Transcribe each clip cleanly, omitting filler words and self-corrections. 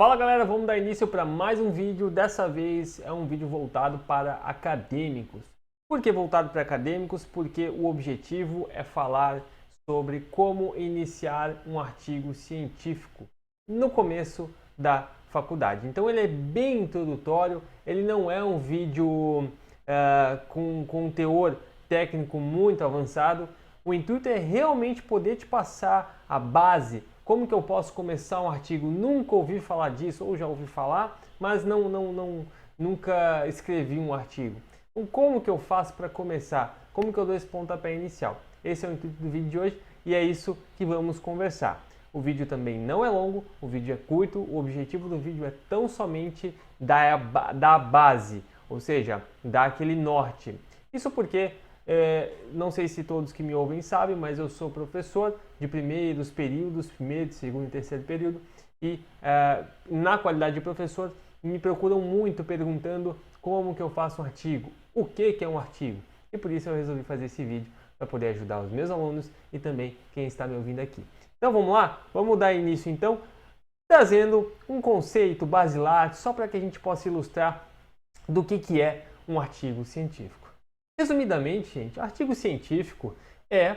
Fala galera, vamos dar início para mais um vídeo. Dessa vez é um vídeo voltado para acadêmicos. Por que voltado para acadêmicos? Porque o objetivo é falar sobre como iniciar um artigo científico no começo da faculdade. Então ele é bem introdutório, ele não é um vídeo com um teor técnico muito avançado. O intuito é realmente poder te passar a base. Como que eu posso começar um artigo? Nunca ouvi falar disso, ou já ouvi falar, mas nunca escrevi um artigo. Então, como que eu faço para começar? Como que eu dou esse pontapé inicial? Esse é o intuito do vídeo de hoje e é isso que vamos conversar. O vídeo também não é longo, o vídeo é curto, o objetivo do vídeo é tão somente dar a base, ou seja, dar aquele norte. Isso porque não sei se todos que me ouvem sabem, mas eu sou professor de primeiros períodos, primeiro, segundo e terceiro período, e na qualidade de professor me procuram muito perguntando como que eu faço um artigo, o que é um artigo, e por isso eu resolvi fazer esse vídeo para poder ajudar os meus alunos e também quem está me ouvindo aqui. Então vamos lá, vamos dar início então, trazendo um conceito basilar, só para que a gente possa ilustrar do que é um artigo científico. Resumidamente, gente, artigo científico é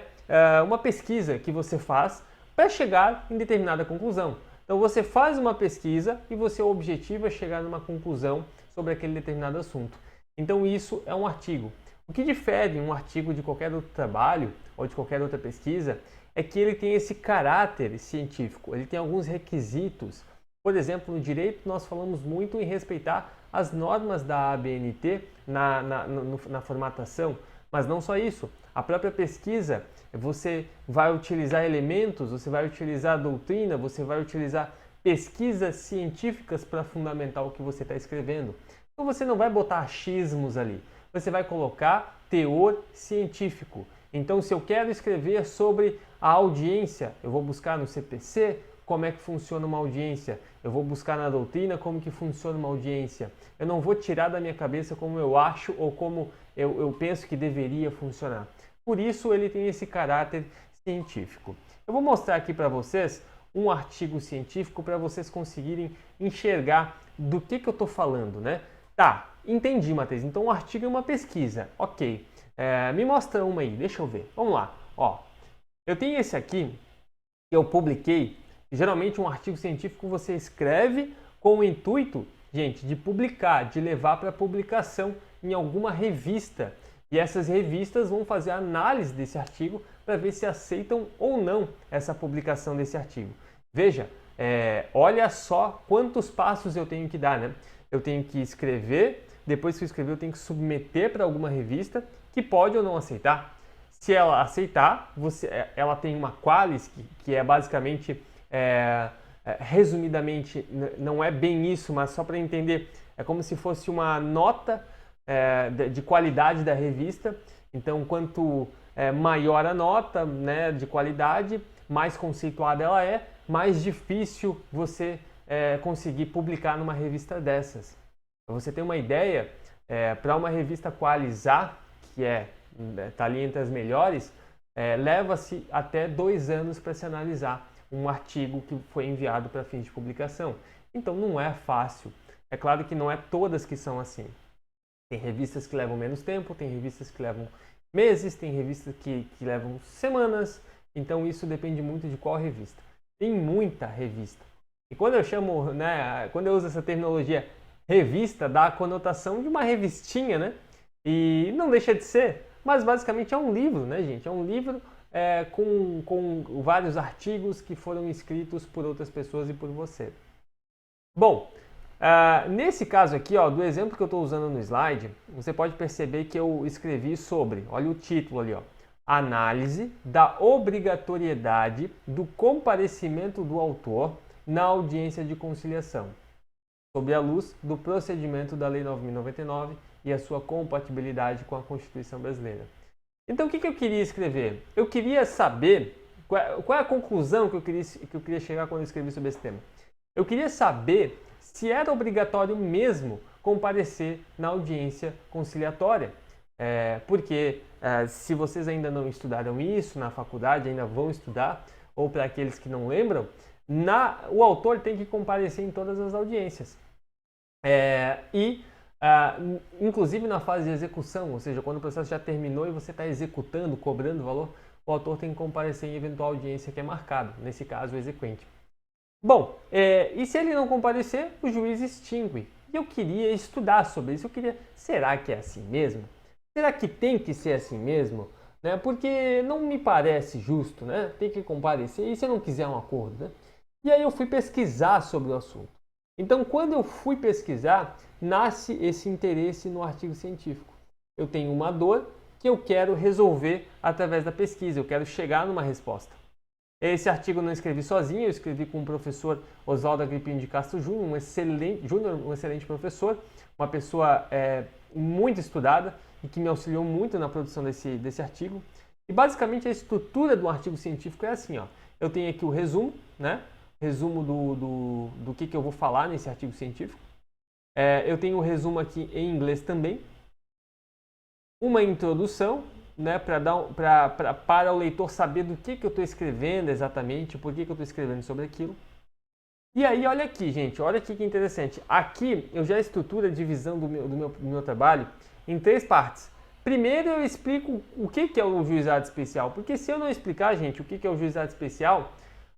uma pesquisa que você faz para chegar em determinada conclusão. Então você faz uma pesquisa e você objetiva chegar numa conclusão sobre aquele determinado assunto. Então isso é um artigo. O que difere um artigo de qualquer outro trabalho ou de qualquer outra pesquisa é que ele tem esse caráter científico, ele tem alguns requisitos. Por exemplo, no direito nós falamos muito em respeitar as normas da ABNT na formatação, mas não só isso. A própria pesquisa, você vai utilizar elementos, você vai utilizar doutrina, você vai utilizar pesquisas científicas para fundamentar o que você está escrevendo. Então você não vai botar achismos ali, você vai colocar teor científico. Então se eu quero escrever sobre a audiência, eu vou buscar no CPC, como é que funciona uma audiência. Eu vou buscar na doutrina como que funciona uma audiência. Eu não vou tirar da minha cabeça como eu acho ou como eu penso que deveria funcionar. Por isso ele tem esse caráter científico. Eu vou mostrar aqui para vocês um artigo científico para vocês conseguirem enxergar do que eu estou falando, né? Tá, entendi, Matheus. Então o artigo é uma pesquisa. Ok. Me mostra uma aí, deixa eu ver. Vamos lá. Ó, eu tenho esse aqui que eu publiquei. Geralmente um artigo científico você escreve com o intuito, gente, de publicar, de levar para publicação em alguma revista. E essas revistas vão fazer a análise desse artigo para ver se aceitam ou não essa publicação desse artigo. Veja, olha só quantos passos eu tenho que dar, né? Eu tenho que escrever, depois que eu escrever eu tenho que submeter para alguma revista que pode ou não aceitar. Se ela aceitar, ela tem uma qualis, que é basicamente... resumidamente, não é bem isso, mas só para entender, é como se fosse uma nota de qualidade da revista. Então, quanto maior a nota, né, de qualidade, mais conceituada ela é, mais difícil você conseguir publicar numa revista dessas. Para você ter uma ideia, para uma revista qualizar, que está ali entre as melhores, leva-se até 2 anos para se analisar um artigo que foi enviado para fins de publicação. Então não é fácil. É claro que não é todas que são assim. Tem revistas que levam menos tempo, tem revistas que levam meses, tem revistas que levam semanas. Então isso depende muito de qual revista. Tem muita revista. E quando eu chamo, né, quando eu uso essa terminologia revista, dá a conotação de uma revistinha, né? E não deixa de ser, mas basicamente é um livro, né, gente? É um livro com vários artigos que foram escritos por outras pessoas e por você. Bom, nesse caso aqui, ó, do exemplo que eu estou usando no slide, você pode perceber que eu escrevi sobre, olha o título ali, ó, análise da obrigatoriedade do comparecimento do autor na audiência de conciliação, sob a luz do procedimento da Lei 9.099 e a sua compatibilidade com a Constituição Brasileira. Então, o que eu queria escrever? Eu queria saber qual é a conclusão que eu queria chegar quando eu escrevi sobre esse tema. Eu queria saber se era obrigatório mesmo comparecer na audiência conciliatória. Porque se vocês ainda não estudaram isso na faculdade, ainda vão estudar, ou para aqueles que não lembram, o autor tem que comparecer em todas as audiências. Inclusive na fase de execução, ou seja, quando o processo já terminou e você está executando, cobrando valor, o autor tem que comparecer em eventual audiência que é marcada, nesse caso o exequente. Bom, e se ele não comparecer, o juiz extingue. E eu queria estudar sobre isso, será que é assim mesmo? Será que tem que ser assim mesmo? Né? Porque não me parece justo, né? Tem que comparecer, e se eu não quiser um acordo, né? E aí eu fui pesquisar sobre o assunto. Então, quando eu fui pesquisar, nasce esse interesse no artigo científico. Eu tenho uma dor que eu quero resolver através da pesquisa, eu quero chegar numa resposta. Esse artigo eu não escrevi sozinho, eu escrevi com o professor Oswaldo Agripino de Castro Júnior, um excelente professor, uma pessoa muito estudada e que me auxiliou muito na produção desse artigo. E basicamente a estrutura do artigo científico é assim, ó. Eu tenho aqui o resumo, né? Resumo do que eu vou falar nesse artigo científico. Eu tenho o resumo aqui em inglês também. Uma introdução, né, para o leitor saber do que eu estou escrevendo exatamente, por que eu estou escrevendo sobre aquilo. E aí, olha aqui, gente, olha aqui que interessante. Aqui eu já estruturo a divisão do meu trabalho em 3 partes. Primeiro eu explico o que é o juizado especial, porque se eu não explicar, gente, o que é o juizado especial,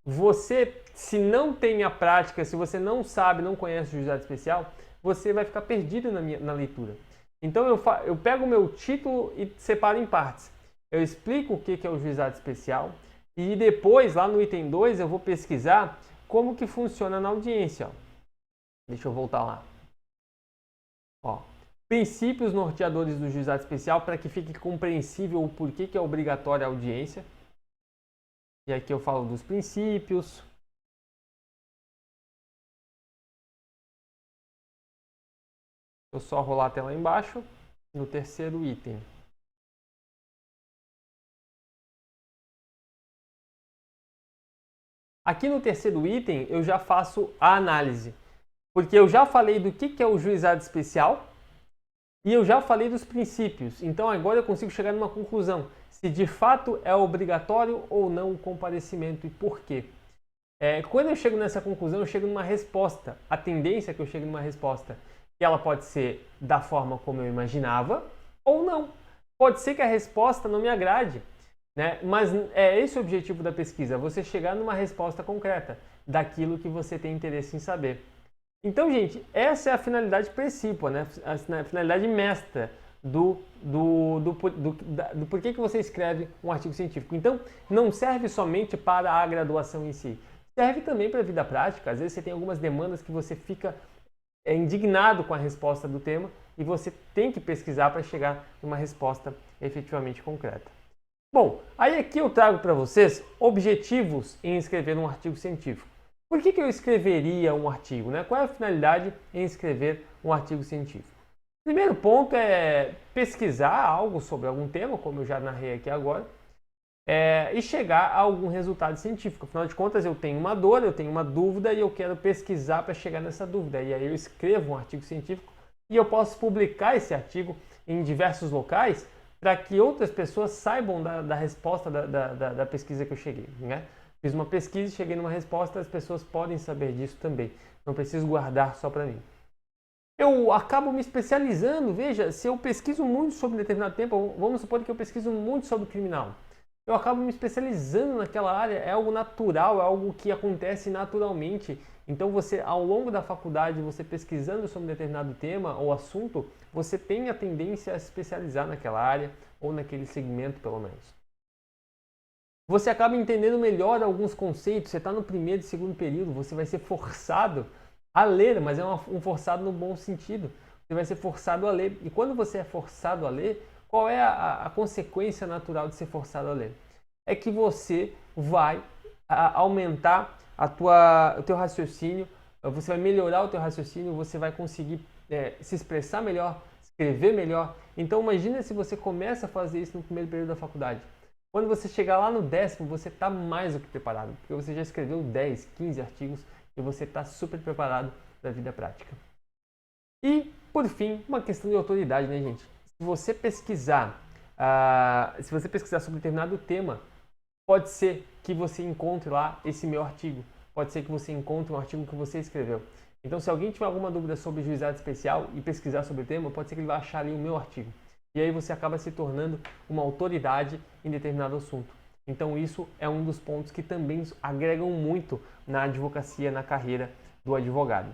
você, se não tem a prática, se você não sabe, não conhece o juizado especial, você vai ficar perdido na leitura. Então eu pego o meu título e separo em partes. Eu explico o que é o juizado especial e depois, lá no item 2, eu vou pesquisar como que funciona na audiência. Ó. Deixa eu voltar lá. Ó, princípios norteadores do juizado especial para que fique compreensível o porquê que é obrigatória a audiência. E aqui eu falo dos princípios. Eu só rolar até lá embaixo, no terceiro item. Aqui no terceiro item eu já faço a análise, porque eu já falei do que é o juizado especial e eu já falei dos princípios. Então agora eu consigo chegar numa conclusão, se de fato é obrigatório ou não o comparecimento e por quê. Quando eu chego nessa conclusão, eu chego numa resposta. A tendência é que eu chegue numa resposta que ela pode ser da forma como eu imaginava ou não. Pode ser que a resposta não me agrade, né? Mas é esse o objetivo da pesquisa, você chegar numa resposta concreta daquilo que você tem interesse em saber. Então, gente, essa é a finalidade principal, né? A finalidade mestra do porquê que você escreve um artigo científico. Então, não serve somente para a graduação em si, serve também para a vida prática. Às vezes você tem algumas demandas que você fica indignado com a resposta do tema e você tem que pesquisar para chegar numa resposta efetivamente concreta. Bom, aí aqui eu trago para vocês objetivos em escrever um artigo científico. Por que eu escreveria um artigo? Né? Qual é a finalidade em escrever um artigo científico? Primeiro ponto é pesquisar algo sobre algum tema, como eu já narrei aqui agora, e chegar a algum resultado científico. Afinal de contas, eu tenho uma dor, eu tenho uma dúvida e eu quero pesquisar para chegar nessa dúvida. E aí eu escrevo um artigo científico e eu posso publicar esse artigo em diversos locais para que outras pessoas saibam da resposta da pesquisa que eu cheguei. Né? Fiz uma pesquisa e cheguei numa resposta, as pessoas podem saber disso também. Não preciso guardar só para mim. Eu acabo me especializando, veja, se eu pesquiso muito sobre um determinado tema, vamos supor que eu pesquiso muito sobre criminal. Eu acabo me especializando naquela área, é algo natural, é algo que acontece naturalmente. Então você, ao longo da faculdade, você pesquisando sobre um determinado tema ou assunto, você tem a tendência a se especializar naquela área ou naquele segmento, pelo menos. Você acaba entendendo melhor alguns conceitos, você está no primeiro e segundo período, você vai ser forçado a ler, mas é um forçado no bom sentido. Você vai ser forçado a ler. E quando você é forçado a ler, qual é a consequência natural de ser forçado a ler? É que você vai aumentar o teu raciocínio, você vai melhorar o teu raciocínio, você vai conseguir se expressar melhor, escrever melhor. Então imagina se você começa a fazer isso no primeiro período da faculdade. Quando você chegar lá no 10º, você está mais do que preparado, porque você já escreveu 10, 15 artigos e você está super preparado para a vida prática. E, por fim, uma questão de autoridade, né, gente? Se você pesquisar sobre determinado tema, pode ser que você encontre lá esse meu artigo. pode ser que você encontre um artigo que você escreveu. Então, se alguém tiver alguma dúvida sobre juizado especial e pesquisar sobre o tema, pode ser que ele vá achar ali o meu artigo. E aí você acaba se tornando uma autoridade em determinado assunto. Então, isso é um dos pontos que também agregam muito na advocacia, na carreira do advogado.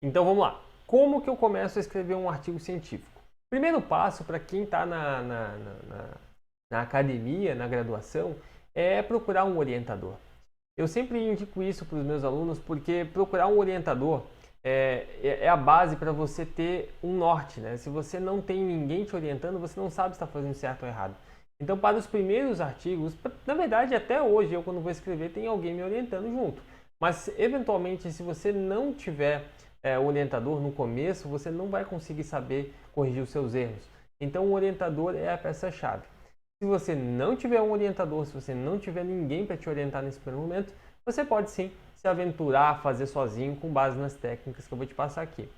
Então, vamos lá. Como que eu começo a escrever um artigo científico? Primeiro passo para quem está na academia, na graduação, é procurar um orientador. Eu sempre indico isso para os meus alunos porque procurar um orientador é a base para você ter um norte, né? Se você não tem ninguém te orientando, você não sabe se está fazendo certo ou errado. Então, para os primeiros artigos, na verdade, até hoje, eu quando vou escrever, tem alguém me orientando junto. Mas, eventualmente, se você não tiver orientador no começo, você não vai conseguir saber corrigir os seus erros. Então, o orientador é a peça-chave. Se você não tiver um orientador, se você não tiver ninguém para te orientar nesse primeiro momento, você pode sim se aventurar a fazer sozinho com base nas técnicas que eu vou te passar aqui.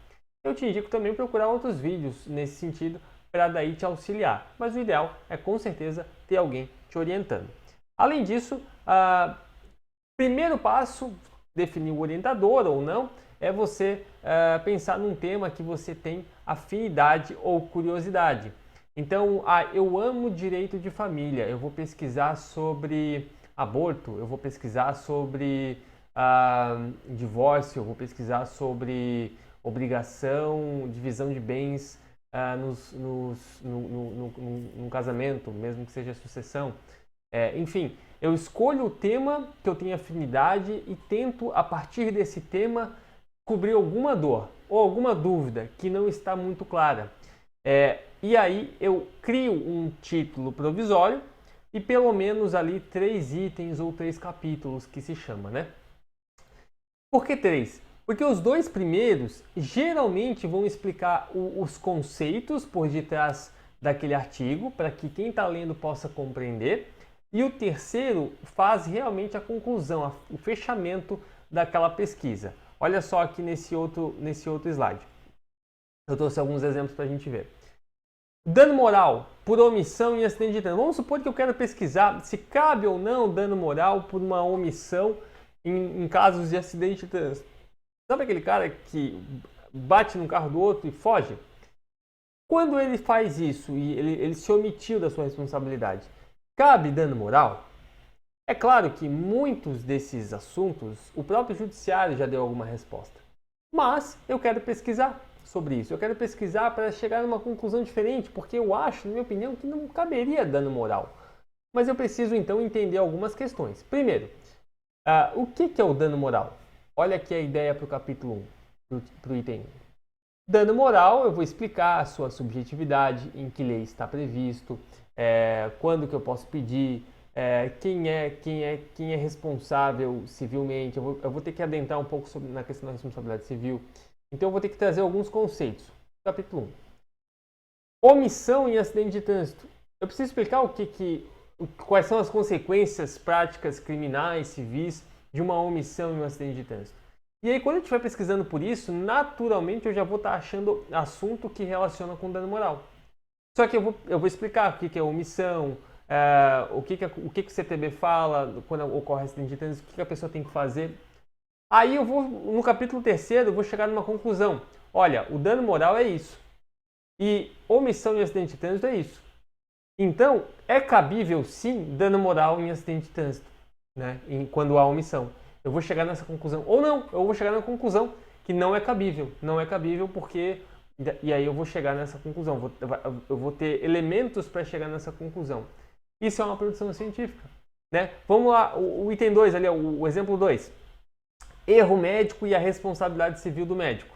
Eu te indico também procurar outros vídeos nesse sentido para daí te auxiliar, mas o ideal é com certeza ter alguém te orientando. Além disso, primeiro passo, definir o orientador ou não, é você pensar num tema que você tem afinidade ou curiosidade. Então, eu amo direito de família, eu vou pesquisar sobre aborto, eu vou pesquisar sobre divórcio, eu vou pesquisar sobre obrigação, divisão de bens no casamento, mesmo que seja sucessão. Enfim, eu escolho o tema que eu tenho afinidade e tento, a partir desse tema, cobrir alguma dor ou alguma dúvida que não está muito clara. E aí eu crio um título provisório e pelo menos ali 3 itens ou 3 capítulos que se chama, né? Por que 3? Porque os 2 primeiros geralmente vão explicar os conceitos por detrás daquele artigo, para que quem está lendo possa compreender. E o terceiro faz realmente a conclusão, o fechamento daquela pesquisa. Olha só aqui nesse outro slide. Eu trouxe alguns exemplos para a gente ver. Dano moral por omissão em acidente de trânsito. Vamos supor que eu quero pesquisar se cabe ou não dano moral por uma omissão em casos de acidente de trânsito. Sabe aquele cara que bate no carro do outro e foge? Quando ele faz isso e ele se omitiu da sua responsabilidade, cabe dano moral? É claro que muitos desses assuntos o próprio judiciário já deu alguma resposta. Mas eu quero pesquisar sobre isso. Eu quero pesquisar para chegar a uma conclusão diferente, porque eu acho, na minha opinião, que não caberia dano moral. Mas eu preciso então entender algumas questões. Primeiro, o que é o dano moral? Olha aqui a ideia para o capítulo 1, para o item 1. Dano moral, eu vou explicar a sua subjetividade, em que lei está previsto, quando que eu posso pedir, quem é responsável civilmente. Eu vou ter que adentrar um pouco na questão da responsabilidade civil. Então eu vou ter que trazer alguns conceitos. Capítulo 1. Omissão em acidente de trânsito. Eu preciso explicar quais são as consequências práticas criminais, civis, de uma omissão em um acidente de trânsito. E aí, quando eu estiver pesquisando por isso, naturalmente eu já vou estar achando assunto que relaciona com dano moral. Só que eu vou explicar o que é omissão, o que o CTB fala quando ocorre acidente de trânsito, o que a pessoa tem que fazer. Aí eu vou, no capítulo 3º, eu vou chegar numa conclusão. Olha, o dano moral é isso. E omissão em acidente de trânsito é isso. Então, é cabível sim dano moral em acidente de trânsito, né? Quando há omissão. Eu vou chegar nessa conclusão. Ou não, eu vou chegar na conclusão que não é cabível. Não é cabível porque... E aí eu vou chegar nessa conclusão. Eu vou ter elementos para chegar nessa conclusão. Isso é uma produção científica, né? Vamos lá, o item 2 ali, o exemplo 2. Erro médico e a responsabilidade civil do médico.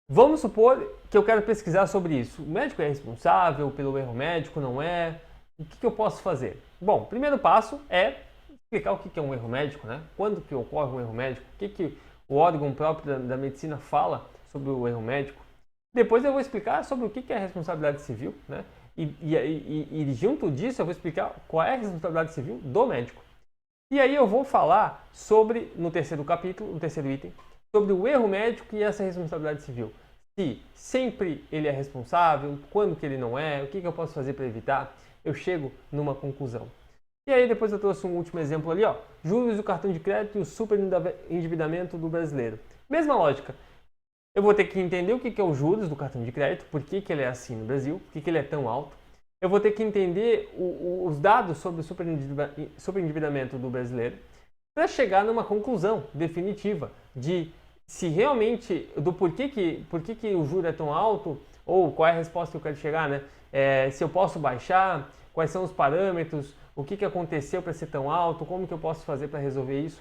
Vamos supor que eu quero pesquisar sobre isso. O médico é responsável pelo erro médico, não é? O que eu posso fazer? Bom, o primeiro passo é explicar o que é um erro médico, né? Quando que ocorre um erro médico? O que o órgão próprio da medicina fala sobre o erro médico? Depois eu vou explicar sobre o que é a responsabilidade civil, né? E junto disso eu vou explicar qual é a responsabilidade civil do médico. E aí eu vou falar sobre, no terceiro capítulo, no terceiro item, sobre o erro médico e essa responsabilidade civil. Se sempre ele é responsável, quando que ele não é, o que eu posso fazer para evitar, eu chego numa conclusão. E aí depois eu trouxe um último exemplo ali, ó, juros do cartão de crédito e o superendividamento do brasileiro. Mesma lógica. Eu vou ter que entender o que é os juros do cartão de crédito, por que ele é assim no Brasil, por que ele é tão alto. Eu vou ter que entender os dados sobre o superendividamento do brasileiro para chegar numa conclusão definitiva de se realmente, do porquê que o juro é tão alto, ou qual é a resposta que eu quero chegar, né? Se eu posso baixar, quais são os parâmetros, o que aconteceu para ser tão alto, como que eu posso fazer para resolver isso.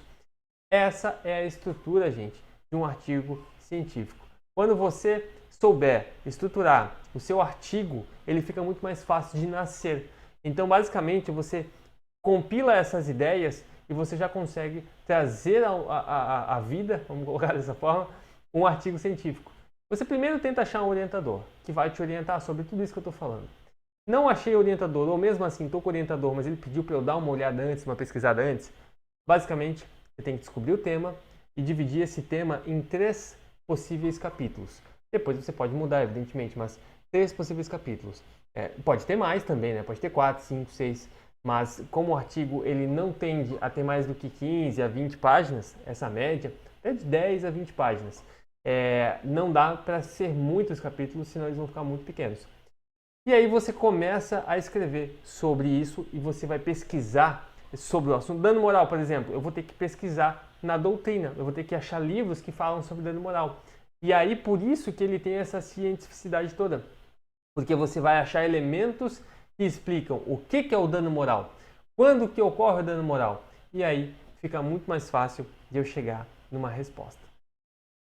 Essa é a estrutura, gente, de um artigo científico. Quando você souber estruturar o seu artigo, ele fica muito mais fácil de nascer. Então, basicamente, você compila essas ideias e você já consegue trazer à vida, vamos colocar dessa forma, um artigo científico. Você primeiro tenta achar um orientador que vai te orientar sobre tudo isso que eu estou falando. Não achei orientador, ou mesmo assim estou com orientador, mas ele pediu para eu dar uma olhada antes, uma pesquisada antes. Basicamente, você tem que descobrir o tema e dividir esse tema em 3 possíveis capítulos. Depois você pode mudar, evidentemente, mas 3 possíveis capítulos. Pode ter mais também, né? Pode ter 4, 5, 6. Mas como o artigo ele não tende a ter mais do que 15 a 20 páginas, essa média, até de 10 a 20 páginas, não dá para ser muitos capítulos, senão eles vão ficar muito pequenos. E aí você começa a escrever sobre isso e você vai pesquisar sobre o assunto. Dano moral, por exemplo, eu vou ter que pesquisar na doutrina, eu vou ter que achar livros que falam sobre dano moral. E aí por isso que ele tem essa cientificidade toda, porque você vai achar elementos que explicam o que é o dano moral, quando que ocorre o dano moral, e aí fica muito mais fácil de eu chegar numa resposta.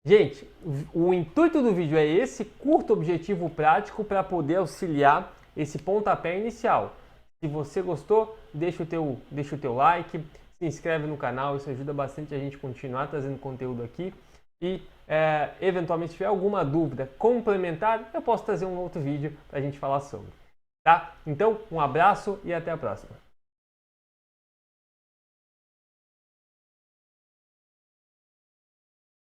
Gente, o intuito do vídeo é esse curto objetivo prático para poder auxiliar esse pontapé inicial. Se você gostou, deixa o teu like, se inscreve no canal, isso ajuda bastante a gente continuar trazendo conteúdo aqui. E, eventualmente, se tiver alguma dúvida complementar, eu posso trazer um outro vídeo para a gente falar sobre. Tá? Então, um abraço e até a próxima.